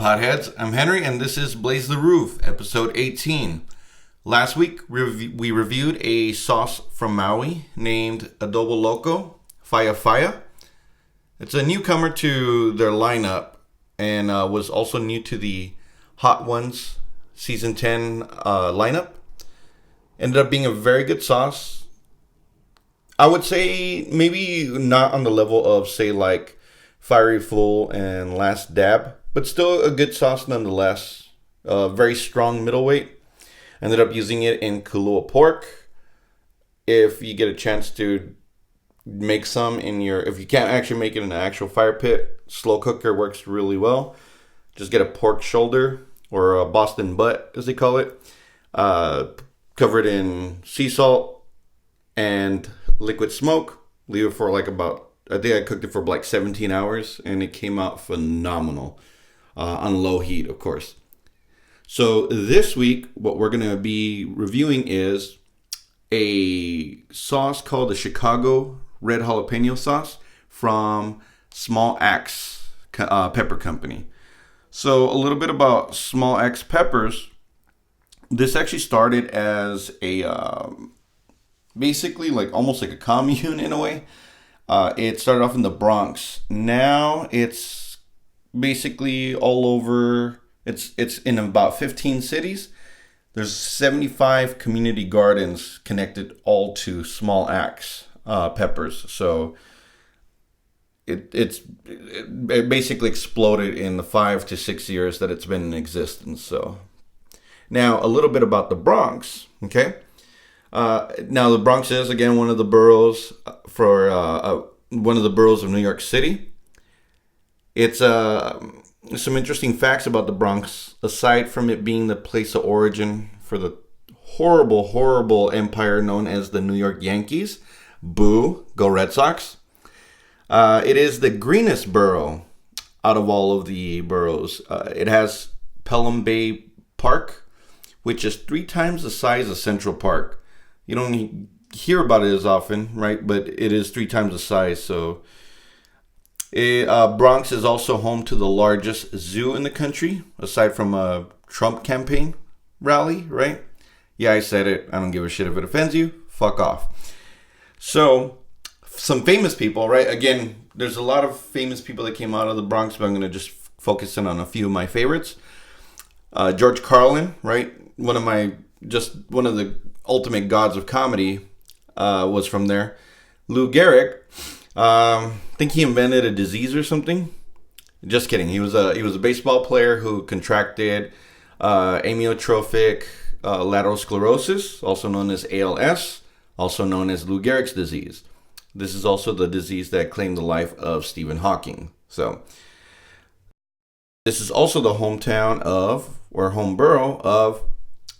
Potheads? I'm Henry, and this is Blaze the Roof, episode 18. Last week, we reviewed a sauce from Maui named Adobo Loco Faya Faya. It's a newcomer to their lineup and was also new to the Hot Ones Season 10 lineup. Ended up being a very good sauce. I would say maybe not on the level of, say, like Fiery Full and Last Dab, but still a good sauce nonetheless. Very strong middleweight. Ended up using it in Kulua pork. If you get a chance to make some if you can't actually make it in an actual fire pit, slow cooker works really well. Just get a pork shoulder or a Boston butt, as they call it. Cover it in sea salt and liquid smoke. Leave it for I think I cooked it for like 17 hours and it came out phenomenal on low heat, of course. So this week, what we're going to be reviewing is a sauce called the Chicago Red Jalapeño sauce from Small Axe Pepper Company. So a little bit about Small Axe Peppers. This actually started as a basically almost like a commune in a way. It started off in the Bronx. Now it's basically all over. It's in about 15 cities. There's 75 community gardens connected all to Small Axe peppers. So it basically exploded in the 5 to 6 years that it's been in existence. So now a little bit about the Bronx. Okay. Now the Bronx is again one of the boroughs of New York City. It's some interesting facts about the Bronx, aside from it being the place of origin for the horrible, horrible empire known as the New York Yankees. Boo, go Red Sox. It is the greenest borough out of all of the boroughs. It has Pelham Bay Park, which is 3 times the size of Central Park. You don't hear about it as often, right? But it is 3 times the size, so... Bronx is also home to the largest zoo in the country, aside from a Trump campaign rally, right? Yeah, I said it. I don't give a shit if it offends you. Fuck off. So, some famous people, right? Again, there's a lot of famous people that came out of the Bronx, but I'm going to just focus in on a few of my favorites. George Carlin, right? One of the ultimate gods of comedy was from there. Lou Gehrig. I think he invented a disease or something. Just kidding. He was a baseball player who contracted amyotrophic lateral sclerosis, also known as ALS, also known as Lou Gehrig's disease. This is also the disease that claimed the life of Stephen Hawking. So this is also the hometown home borough of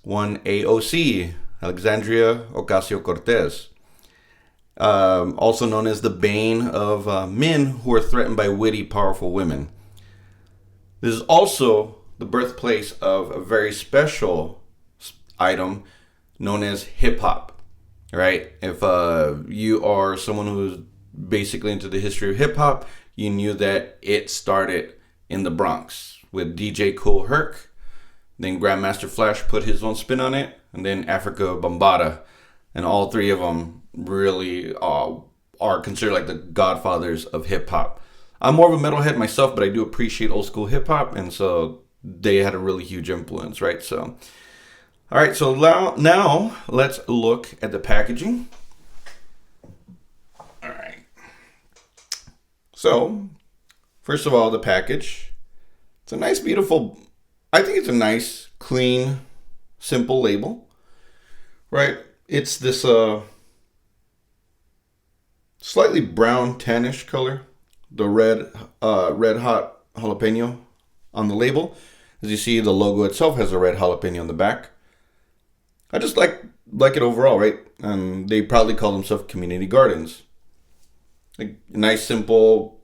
one AOC, Alexandria Ocasio-Cortez. Also known as the bane of men who are threatened by witty, powerful women. This is also the birthplace of a very special item known as hip-hop, right? If you are someone who's basically into the history of hip-hop, you knew that it started in the Bronx with DJ Kool Herc. Then Grandmaster Flash put his own spin on it, and then Africa Bambaataa. And all 3 of them really are considered like the godfathers of hip-hop. I'm more of a metalhead myself, but I do appreciate old school hip-hop, and so they had a really huge influence, right? So, all right, so now let's look at the packaging. All right. So, first of all, the package. It's a nice, beautiful, I think it's a nice, clean, simple label, right? It's this slightly brown tannish color, the red hot jalapeno on the label. As you see, the logo itself has a red jalapeno on the back. I just like it overall, right? And they proudly call themselves Community Gardens. A nice, simple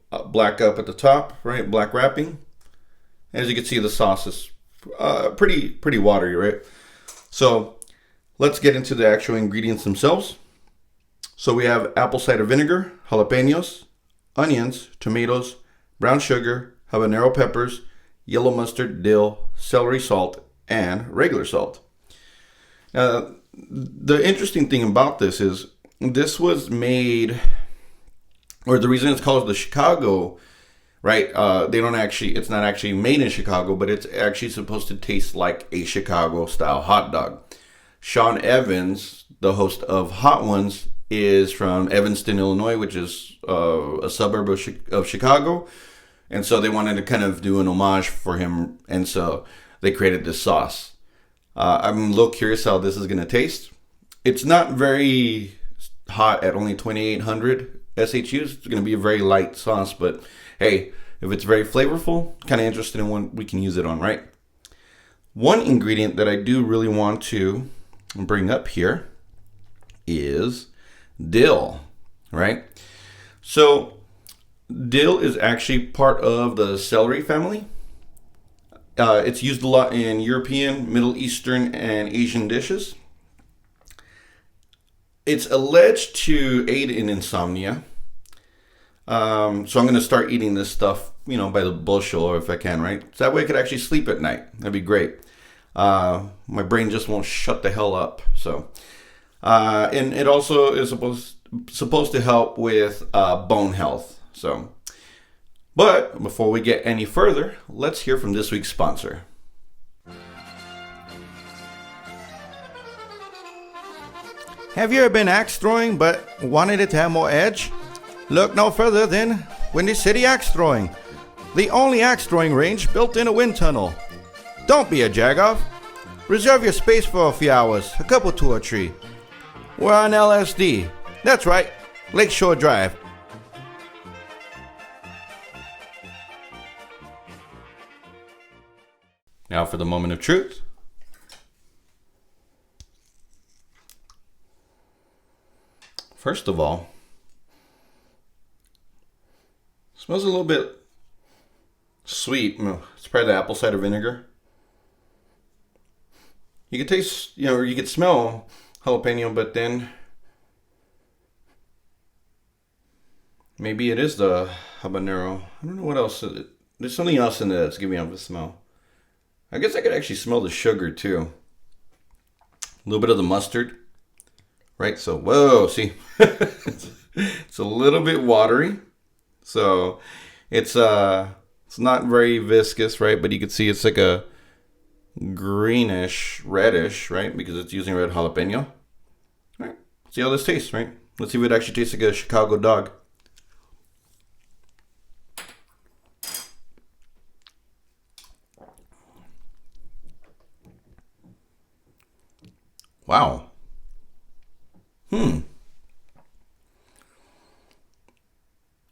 black up at the top, right? Black wrapping. As you can see, the sauce is pretty watery, right? So let's get into the actual ingredients themselves. So we have apple cider vinegar, jalapenos, onions, tomatoes, brown sugar, habanero peppers, yellow mustard, dill, celery salt, and regular salt. The interesting thing about this is this was made, or the reason it's called the Chicago, right? It's not actually made in Chicago, but it's actually supposed to taste like a Chicago style hot dog. Sean Evans, the host of Hot Ones, is from Evanston, Illinois, which is a suburb of Chicago. And so they wanted to kind of do an homage for him. And so they created this sauce. I'm a little curious how this is going to taste. It's not very hot at only 2,800 SHUs. It's going to be a very light sauce. But hey, if it's very flavorful, kind of interested in what we can use it on, right? One ingredient that I do really want to bring up here is dill, right? So dill is actually part of the celery family. It's used a lot in European, Middle Eastern, and Asian dishes. It's alleged to aid in insomnia. So I'm going to start eating this stuff, by the bushel if I can, right? So that way I could actually sleep at night. That'd be great. My brain just won't shut the hell up. So, and it also is supposed to help with bone health. So, but before we get any further, let's hear from this week's sponsor. Have you ever been axe throwing but wanted it to have more edge? Look no further than Windy City Axe Throwing, the only axe throwing range built in a wind tunnel. Don't be a jagoff. Reserve your space for a few hours, a couple, two or three. We're on LSD. That's right, Lakeshore Drive. Now for the moment of truth. First of all, smells a little bit sweet. It's probably the apple cider vinegar. You can taste, you can smell jalapeno, but then maybe it is the habanero. I don't know what else. There's something else in there that's giving off the smell. I guess I could actually smell the sugar too. A little bit of the mustard. Right, so, whoa, see, it's a little bit watery. So it's not very viscous, right? But you can see it's like a greenish, reddish, right? Because it's using red jalapeno. All right, see how this tastes, right? Let's see if it actually tastes like a Chicago dog. Wow.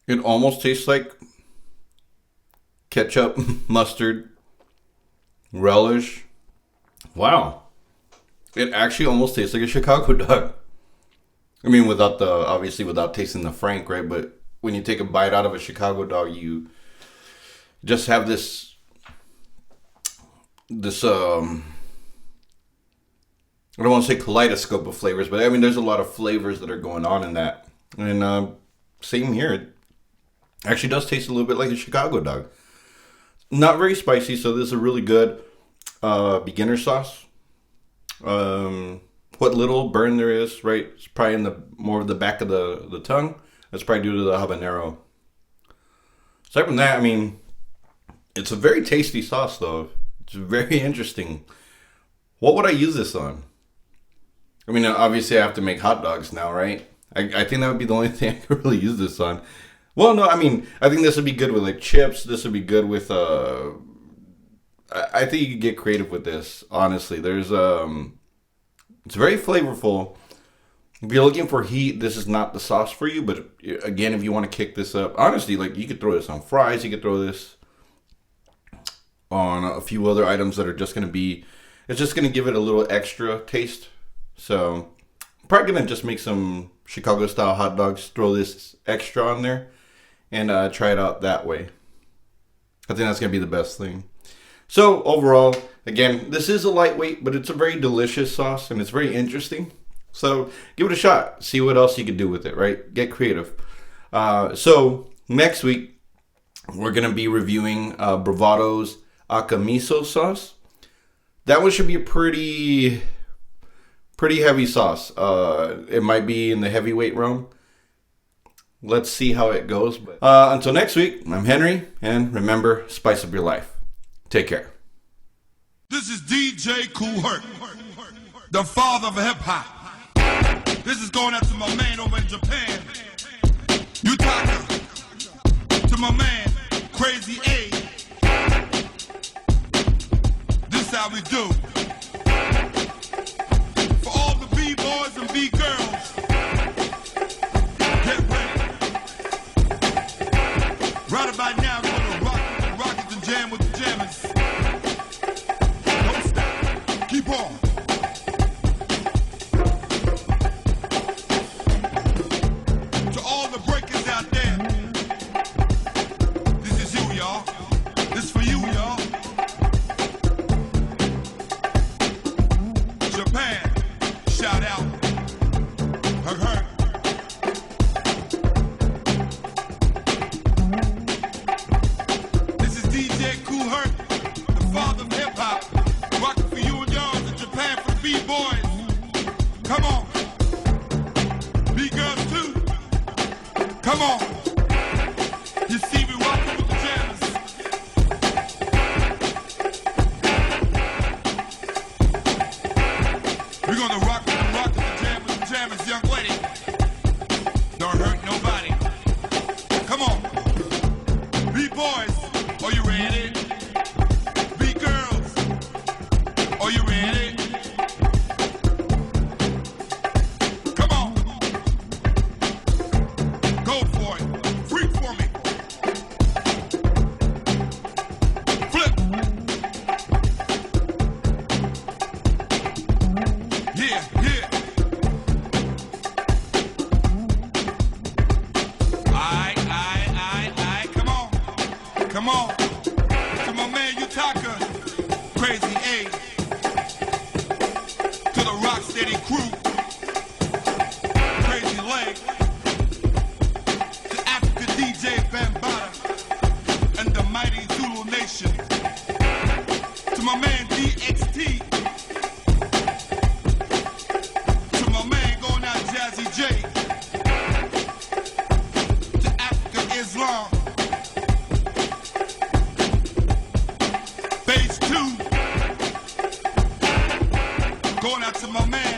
It almost tastes like ketchup, mustard, relish. Wow. It actually almost tastes like a Chicago dog. I mean, obviously without tasting the Frank, right? But when you take a bite out of a Chicago dog, you just have this I don't want to say kaleidoscope of flavors, but I mean, there's a lot of flavors that are going on in that. And same here. It actually does taste a little bit like a Chicago dog. Not very spicy, so this is a really good beginner sauce. What little burn there is, right? It's probably in more of the back of the tongue. That's probably due to the habanero. Aside from that, I mean, it's a very tasty sauce, though. It's very interesting. What would I use this on? I mean, obviously I have to make hot dogs now, right? I think that would be the only thing I could really use this on. Well, no, I mean, I think this would be good with like chips. This would be good with, I think you could get creative with this, honestly. It's very flavorful. If you're looking for heat, this is not the sauce for you. But again, if you want to kick this up, honestly, like you could throw this on fries. You could throw this on a few other items that are just going to be, it's just going to give it a little extra taste. So I'm probably going to just make some Chicago style hot dogs, throw this extra on there, and try it out that way. I think that's going to be the best thing. So overall, again, this is a lightweight, but it's a very delicious sauce, and it's very interesting. So give it a shot. See what else you can do with it, right? Get creative. So next week, we're going to be reviewing Bravado's Akamiso sauce. That one should be a pretty heavy sauce. It might be in the heavyweight realm. Let's see how it goes. Until next week, I'm Henry, and remember, spice up your life. Take care. This is DJ Kool Herc, the father of hip-hop. This is going out to my man over in Japan, Utaka. To my man, Crazy A. This how we do. For all the B-boys and B-girls, get ready. Right about now, we're gonna rock it and jam with the jammers. Don't stop. Keep on. To all the breakers out there, this is you, y'all. This for you, y'all. Japan, shout out. Her. This is DJ Kool Herc, the father of hip hop. Rocking for you and yours in Japan for B-boys. Come on. B-girls too. Come on. You see me rocking with the jammers. We're gonna rock with the jammers, young lady. Don't hurt nobody. Come on. B-boys, are you ready? B-girls, are you ready? Come on. Go for it. Freak for me. Flip. Yeah. Aye. Come on. To my man Utaka, Crazy A. To the Rocksteady crew, Crazy Leg. To Africa DJ Bambata and the mighty Zulu Nation. To my man DXT. To my man going out Jazzy J. To Africa Islam. Phase 2. Going out to my man